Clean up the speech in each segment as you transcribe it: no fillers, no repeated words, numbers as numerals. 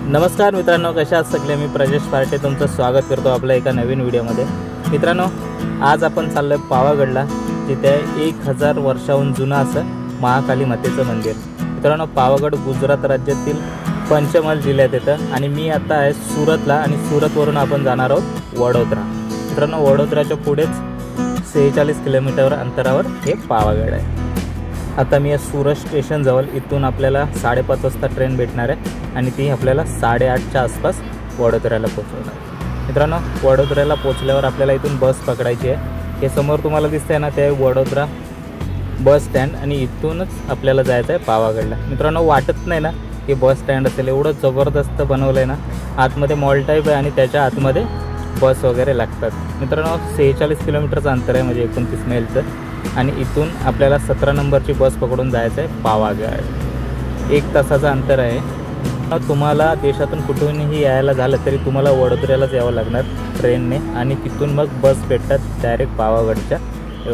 नमस्कार मित्रांनो, कशा आहात सगळे? मी प्रजेश पार्टे तुमचं स्वागत करतो आपल्या एका नवीन व्हिडिओमध्ये। मित्रांनो, आज आपण चाललोय पावागडला, जिथे 1000 वर्षाहून जुनं असं महाकाली मातेचं मंदिर। मित्रांनो, पावागड गुजरात राज्यातील पंचमहाल जिल्ह्यात येतं आणि मी आता आहे सुरतला आणि सुरतवरून आपण जाणार आहोत वडोदरा। मित्रांनो, वडोदराच्या पुढेच 46 किलोमीटर अंतरावर हे पावागड आहे। आता मी सुरत स्टेशन जवळ, इथून आपल्याला 5:30 वाजता ट्रेन भेटणार आहे आणि ती आपल्याला 8:30च्या आसपास वडोदऱ्याला पोहोचवणार। मित्रांनो, वडोदऱ्याला पोहोचल्यावर आपल्याला इथून बस पकडायची आहे। हे समोर तुम्हाला दिसतंय ना, ते वडोदरा बस स्टँड आणि इथूनच आपल्याला जायचं आहे पावागडला। मित्रांनो, वाटत नाही ना की बस स्टँड असेल, एवढं जबरदस्त बनवलं आहे ना। आतमध्ये मॉल टाईप आहे आणि त्याच्या आतमध्ये बस वगैरे लागतात। मित्रांनो, 46 किलोमीटरचं अंतर आहे, म्हणजे 29 मैलचं, आणि इथून आपल्याला 17 नंबरची बस पकडून जायचं आहे पावागड। 1 तासाचं अंतर आहे। तुम्हाला देशातून कुठूनही यायला झालं तरी तुम्हाला वडोदऱ्यालाच यावं लागणार ट्रेनने, आणि तिथून मग बस भेटतात डायरेक्ट पावागडच्या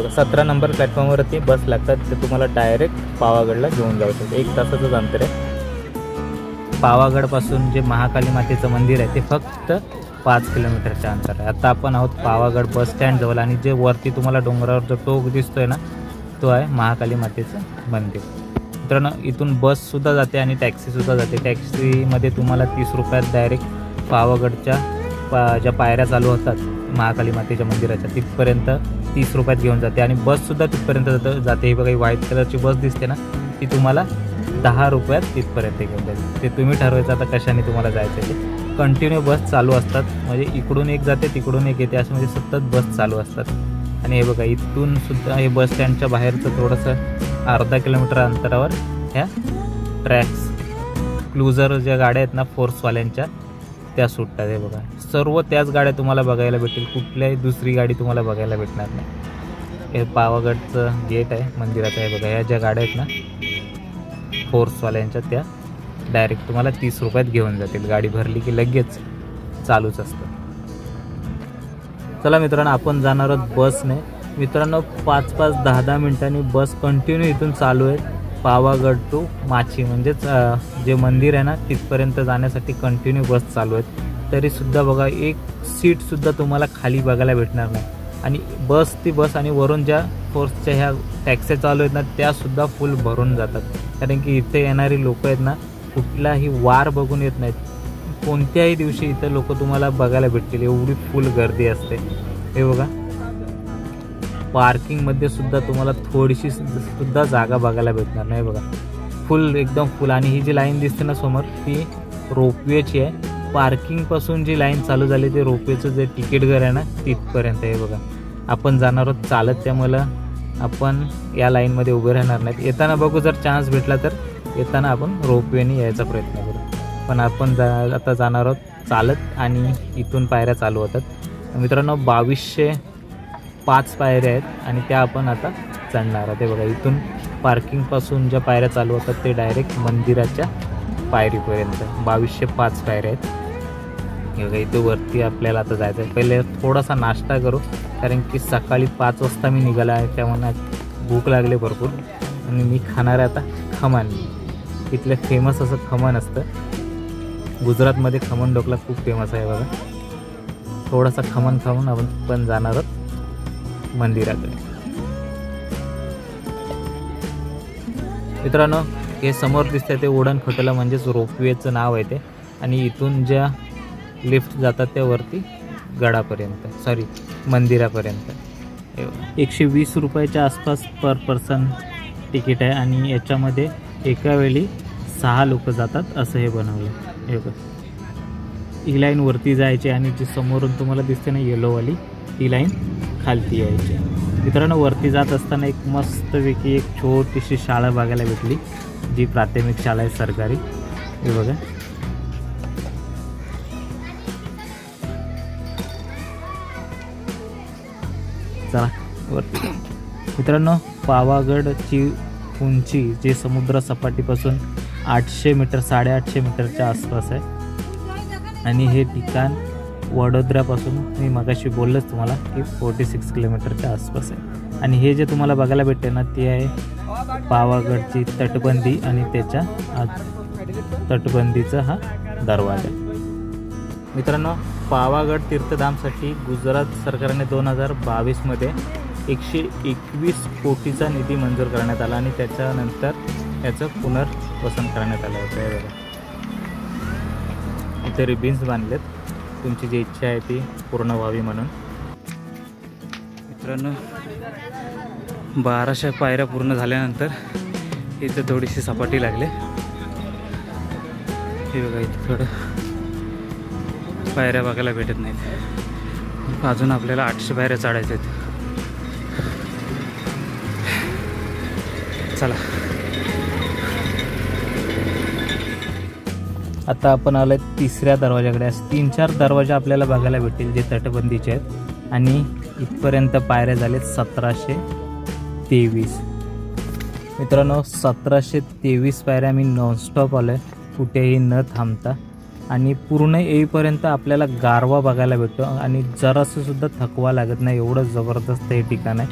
17 नंबर प्लॅटफॉर्मवरती बस लागतात, ते तुम्हाला डायरेक्ट पावागडला घेऊन जाऊ शकतात। 1 तासाचंच अंतर आहे। पावागडपासून जे महाकाली मातेचं मंदिर आहे ते फक्त 5 किलोमीटरचं अंतर आहे। आता आपण आहोत पावागड बस स्टँड जवळ, आणि जे वरती तुम्हाला डोंगरावर जो टोक दिसतोय ना, तो आहे महाकाली मातेचं मंदिर। मित्रांनो, इथून बससुद्धा जाते आणि टॅक्सीसुद्धा जाते। टॅक्सीमध्ये तुम्हाला 30 रुपयात डायरेक्ट पावागडच्या ज्या पायऱ्या चालू होतात महाकाली मातेच्या मंदिराच्या तिथपर्यंत 30 रुपयात घेऊन जाते, आणि बससुद्धा तिथपर्यंत जाते। ही बघा, ही व्हाईट कलरची बस दिसते ना, ती तुम्हाला 10 रुपयात तिथपर्यंत घेऊन जाते। ते तुम्ही ठरवायचं आता कशाने तुम्हाला जायचं ते। कंटिन्यू बस चालू असतात, म्हणजे इकडून एक जाते तिकडून एक येते, असं म्हणजे सतत बस चालू असतात। आणि हे बघा, इथून सुद्धा हे बस स्टँडच्या बाहेरचं थोडंसं अर्धा किलोमीटर अंतरावर ह्या ट्रॅक्स क्लुझर ज्या गाड्या आहेत ना फोर्सवाल्यांच्या, त्या सुटतात। हे बघा, सर्व त्याच गाड्या तुम्हाला बघायला भेटतील, कुठल्याही दुसरी गाडी तुम्हाला बघायला भेटणार नाही। हे पावागडचं गेट आहे मंदिराचं। हे बघा, ह्या ज्या गाड्या आहेत ना फोर्सवाल्यांच्या, त्या डायरेक्ट तुम्हाला 30 रुपयात घेऊन जातील। गाडी भरली की लगेच चालूच असतं। चला मित्रांनो, आपण जाणार आहोत बसने। मित्रांनो, 5-5, 10-10 मिनिटांनी बस कंटिन्यू इथून चालू आहे पावागड टू माची, म्हणजेच जे मंदिर आहे ना तिथपर्यंत जाण्यासाठी कंटिन्यू बस चालू आहेत। तरीसुद्धा बघा, एक सीटसुद्धा तुम्हाला खाली बघायला भेटणार नाही। आणि बस ती बस आणि वरून ज्या फोर्सच्या ह्या टॅक्सी चालू आहेत ना, त्यासुद्धा फुल भरून जातात, कारण की इथे येणारी लोक आहेत ना कुठलाही वार बघून येत नाहीत। कोणत्याही दिवशी इथं लोक तुम्हाला बघायला भेटतील, एवढी फुल गर्दी असते। हे बघा, पार्किंगमध्ये सुद्धा तुम्हाला थोडीशी सुद्धा जागा बघायला भेटणार नाही। बघा, फुल एकदम फुल। आणि ही जी लाईन दिसते ना समोर, ती रोपवेची आहे। पार्किंगपासून जी लाईन चालू झाली ते रोपवेचं जे तिकीट घर आहे ना तिथपर्यंत। हे बघा, आपण जाणार आहोत चालत, त्यामुळे आपण या लाईनमध्ये उभे राहणार नाहीत। येताना बघू, जर चान्स भेटला तर येताना आपण रोपवेने यायचा प्रयत्न करू, पण आपण आता जाणार आहोत चालत, आणि इथून पायऱ्या चालू होतात। मित्रांनो, 2205 पायऱ्या आहेत आणि त्या आपण आता चढणार आहोत। ते बघा, इथून पार्किंगपासून ज्या पायऱ्या चालू होतात ते डायरेक्ट मंदिराच्या पायरीपर्यंत 2205 पायऱ्या आहेत। हे बघा, इथे वरती आपल्याला आता जायचं आहे। पहिले थोडासा नाश्ता करू, कारण की सकाळी 5 वाजता मी निघाला आहे, त्यामुळे भूक लागली भरपूर। आणि मी खाणार आहे आता खमण। इथलं फेमस असं खमण असतं, गुजरातमध्ये खमण ढोकला खूप फेमस आहे। बघा, थोडासा खमण खाऊन आपण पण जाणार आहोत मंदिराकडे। मित्रांनो, हे समोर दिसतंय ते उडण खटोला, म्हणजेच रोपवेचं नाव आहे ते, आणि इथून ज्या लिफ्ट जातात त्या वरती गडापर्यंत, सॉरी मंदिरापर्यंत। 120 रुपयाच्या आसपास पर पर्सन तिकीट आहे, आणि याच्यामध्ये एका वेळी 6 लोक जातात, असं हे बनवलं। हे बघा, ही लाईन वरती जायची, आणि जी समोरून तुम्हाला दिसते ना येलोवाली, ती लाईन खालती यायची। मित्रांनो, वरती जात असताना एक मस्तपैकी एक छोटीशी शाळा बघायला भेटली, जी प्राथमिक शाळा आहे सरकारी। हे बघा, चला वरती। मित्रांनो, पावागडची उंची जे समुद्र सपाटीपासून 800 मीटर, 850 मीटरच्या आसपास आहे, आणि हे ठिकाण वडोदऱ्यापासून मी मगाशी बोललोच तुम्हाला की 46 किलोमीटरच्या आसपास आहे। आणि हे जे तुम्हाला बघायला भेटते ना, ते आहे पावागडची तटबंदी, आणि त्याच्या तटबंदीचा हा दरवाजा। मित्रांनो, पावागड तीर्थधामसाठी गुजरात सरकारने 2022 मध्ये 121 कोटीचा निधी मंजूर करण्यात आला आणि त्याच्यानंतर याचं पुनर्वसन करण्यात आलं होतं। इथे रिबिन्स बांधलेत, तुमची जी इच्छा आहे ती पूर्ण व्हावी म्हणून। मित्रांनो, 1200 पायऱ्या पूर्ण झाल्यानंतर इथे थोडीशी सपाटी लागली। हे बघा, इथे थोडं पायऱ्या बघायला भेटत नाहीत। अजून आपल्याला 800 पायऱ्या चढायच्या आहेत। चला, आता आपण आलोय तिसऱ्या दरवाजाकडे। असे 3-4 दरवाजे आपल्याला बघायला भेटतील जे तटबंदीचे आहेत आणि इथपर्यंत पायऱ्या झालेत 1723। मित्रांनो, 1723 पायऱ्या मी नॉनस्टॉप आलोय, कुठेही न थांबता, आणि पूर्ण येईपर्यंत आपल्याला गारवा बघायला भेटतो आणि जरासं सुद्धा थकवा लागत नाही, एवढं जबरदस्त हे ठिकाण आहे।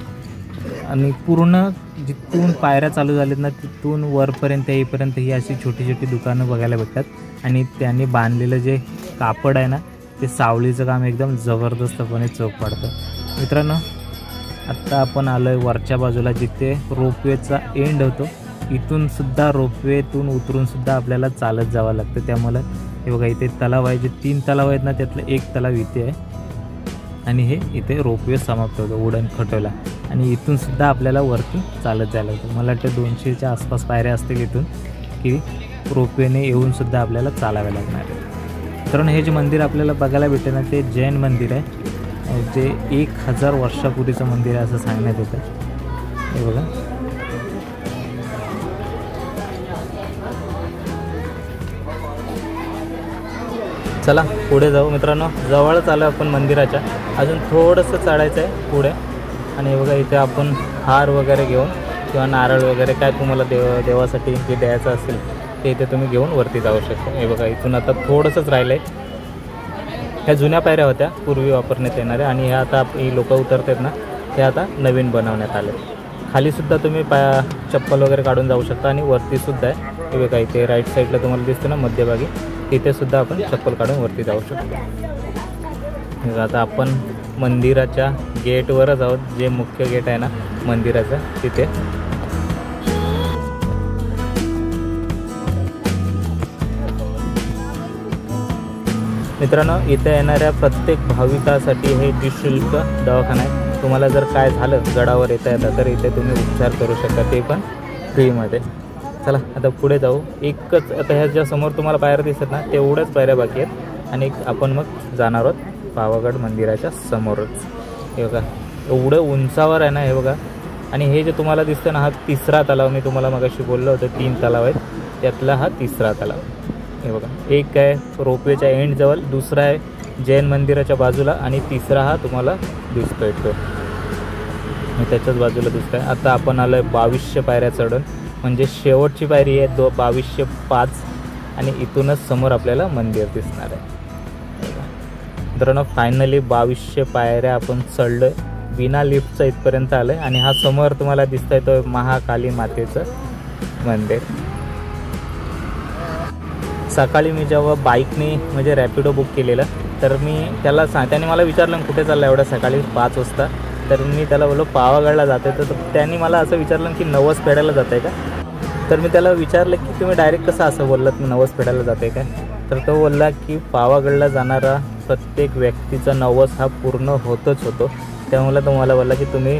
आणि पूर्ण जिथून पायऱ्या चालू झालेत ना तिथून वरपर्यंत येईपर्यंत ही अशी छोटी छोटी दुकानं बघायला भेटतात आणि त्यांनी बांधलेलं जे कापड आहे ना ते सावलीचं काम एकदम जबरदस्तपणे चोख पाडतं। मित्रांनो, आत्ता आपण आलो आहे वरच्या बाजूला जिथे रोपवेचा एंड होतो। इथून सुद्धा रोपवेतून उतरून सुद्धा आपल्याला चालत जावं लागतं। त्यामुळे हे बघा, इथे तलाव आहे, जे 3 तलाव आहेत ना त्यातलं एक तलाव इथे आहे आणि हे इथे रोपवे समाप्त होतं उडण खटोला, आणि इथून सुद्धा आपल्याला वरती चालत जायला होतं। मला वाटतं 200च्या आसपास पायऱ्या असतील इथून, की रोपवेने येऊन सुद्धा आपल्याला चालावे लागणार आहे। कारण हे जे मंदिर आपल्याला बघायला भेटते ना ते जैन मंदिर आहे, जे 1000 वर्षापूर्वीचं मंदिर आहे असं सांगण्यात येतं। हे बघा, चला पुढे जाऊ। मित्रांनो, जवळच आलो आपण मंदिराच्या, अजून थोडंसं चढायचं आहे पुढे। आणि बघा, इथे आपण हार वगैरे घेऊन किंवा नारळ वगैरे काय तुम्हाला देवासाठी जे द्यायचं असेल ते इथे तुम्ही घेऊन वरती जाऊ शकता। हे बघा, इथून आता थोडंसंच राहिलं आहे। ह्या जुन्या पायऱ्या होत्या पूर्वी वापरण्यात येणाऱ्या, आणि ह्या आता ही लोक उतरतात ना ते आता नवीन बनवण्यात आले। खालीसुद्धा तुम्ही चप्पल वगैरे काढून जाऊ शकता आणि वरतीसुद्धा आहे। हे बघा, इथे राईट साईडला तुम्हाला दिसतं ना मध्यभागी, तिथे सुद्धा आपण चप्पल काढून वरती जाऊ शकतो। आता आपण मंदिराच्या गेटवरच आहोत, जे मुख्य गेट आहे ना मंदिराचं तिथे। मित्रांनो, इथे येणाऱ्या प्रत्येक भाविकासाठी हे निःशुल्क दवाखाना आहे। तुम्हाला जर काय झालं, गडावर येता येतं तर इथे तुम्ही उपचार करू शकता, ते पण फ्रीमध्ये। चला आता पुढे जाऊ। एकच आता ह्याच्या समोर तुम्हाला पायऱ्या दिसत ना तेवढ्याच पायऱ्या बाकी आहेत आणि आपण मग जाणार आहोत पावागड मंदिराच्या समोरच। हे बघा, एवढं उंचावर आहे ना हे बघा। आणि हे जे तुम्हाला दिसतं ना हा 3रा तलाव, मी तुम्हाला मगाशी बोललो होतं 3 तलाव आहेत, त्यातला हा 3रा तलाव। हे बघा, एक आहे रोपवेच्या एंडजवळ, दुसरा आहे जैन मंदिराच्या बाजूला आणि 3रा हा तुम्हाला दिसतोय तो त्याच्याच बाजूला दिसतोय। आता आपण आलो आहे 2200 पायऱ्या चढून, म्हणजे शेवटची पायरी आहे 2205, आणि इथूनच समोर आपल्याला मंदिर दिसणार आहे। मित्रांनो, फायनली 2200 पायऱ्या आपण चढलोय, बिना लिफ्टचं इथपर्यंत आलं आहे। आणि हा समोर तुम्हाला दिसतोय तो महाकाली मातेचं मंदिर। सकाळी मी जेव्हा बाईकने म्हणजे रॅपिडो बुक केलेलं तर मी त्याला त्याने मला विचारलं कुठे चाललं एवढ्या सकाळी 5 वाजता, तर मी त्याला बोललो पावागडला जाते। तर त्यांनी मला असं विचारलं की नवस फेडायला जात आहे का? तर मी त्याला विचारलं की तुम्ही डायरेक्ट कसं असं बोललात मी नवस फेडायला जाते काय? तर तो बोलला की पावागडला जाणारा प्रत्येक व्यक्तीचा नवस हा पूर्ण होतच होतो, त्यामुळे तो मला बोलला की तुम्ही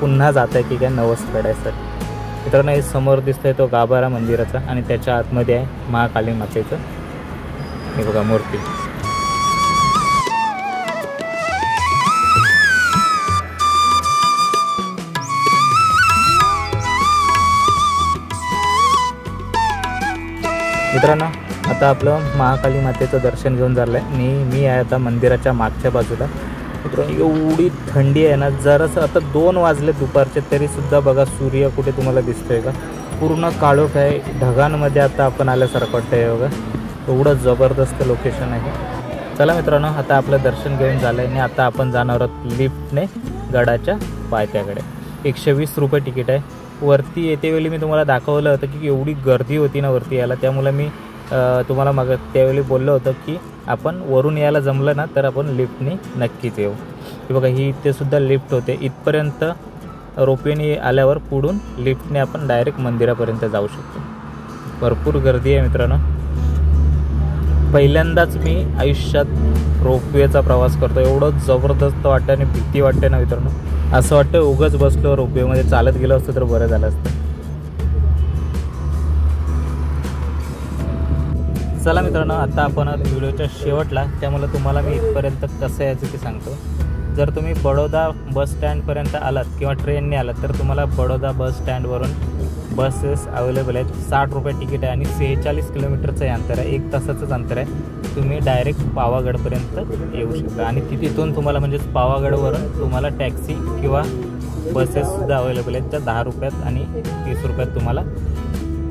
पुन्हा जात आहे की काय नवस फेडायचं। मित्रांनो, हे समोर दिसतंय तो गाभारा मंदिराचा आणि त्याच्या आतमध्ये आहे महाकाली मातेचं हे बघा मूर्ती। मित्रांनो, आता आपलं महाकाली मातेचं दर्शन घेऊन झालं आहे। मी आहे आता मंदिराच्या मागच्या बाजूला। मित्रांनो, एवढी थंडी आहे ना, जरासं आता 2 वाजले दुपारचे तरीसुद्धा बघा सूर्य कुठे तुम्हाला दिसतोय का, पूर्ण काळोख आहे, ढगांमध्ये आता आपण आल्यासारखं वाटतं आहे बघा, एवढं जबरदस्त लोकेशन आहे। चला मित्रांनो, आता आपलं दर्शन घेऊन झालं आहे आणि आता आपण जाणार आहोत लिफ्टने गडाच्या पायथ्याकडे। 120 रुपये तिकीट आहे। वरती येतेवेळी मी तुम्हाला दाखवलं होतं की एवढी गर्दी होती ना वरती यायला, त्यामुळे मी तुम्हाला मग त्यावेळी बोललो होतं की आपण वरून यायला जमलं ना तर आपण लिफ्टने नक्कीच येऊ. हे बघा, ही इथे सुद्धा लिफ्ट होते. इथपर्यंत रोपवेने आल्यावर पुढून लिफ्टने आपण डायरेक्ट मंदिरापर्यंत जाऊ शकतो. भरपूर गर्दी आहे मित्रांनो. पहिल्यांदाच मी आयुष्यात रोपवेचा प्रवास करतो. एवढं जबरदस्त वाटतं आणि भीती वाटते ना मित्रांनो. असं वाटतं उगाच बसलो रोपवेमध्ये, चालत गेलो असतं तर बरं झालं असतं. चला मित्रांनो, आता आपण व्हिडिओच्या शेवटला, त्यामुळे तुम्हाला मी इथपर्यंत कसं यायचं ते सांगतो. जर तुम्ही बडोदा बस स्टँडपर्यंत आलात किंवा ट्रेनने आलात तर तुम्हाला बडोदा बस स्टँडवरून बसेस अवेलेबल आहेत. 60 रुपये तिकीट आहे आणि 46 किलोमीटरचं हे अंतर आहे. 1 तासाचंच अंतर आहे. तुम्ही डायरेक्ट पावागडपर्यंत येऊ शकता आणि तिथून तुम्हाला म्हणजेच पावागडवरून तुम्हाला टॅक्सी किंवा बसेससुद्धा अवेलेबल आहेत. त्या 10 रुपयात आणि 30 रुपयात तुम्हाला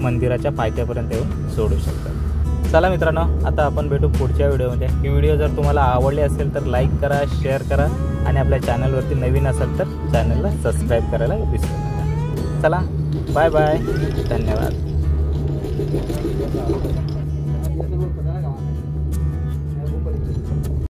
मंदिराच्या पायथ्यापर्यंत येऊन सोडू शकतात. चला मित्रांनो, आता आपण भेटू पुढच्या व्हिडिओमध्ये. ही व्हिडिओ जर तुम्हाला आवडली असेल तर लाईक करा, शेअर करा आणि आपल्या चॅनलवरती नवीन असाल तर चॅनलला सबस्क्राईब करायला विसरू नका. चला, बाय बाय, धन्यवाद.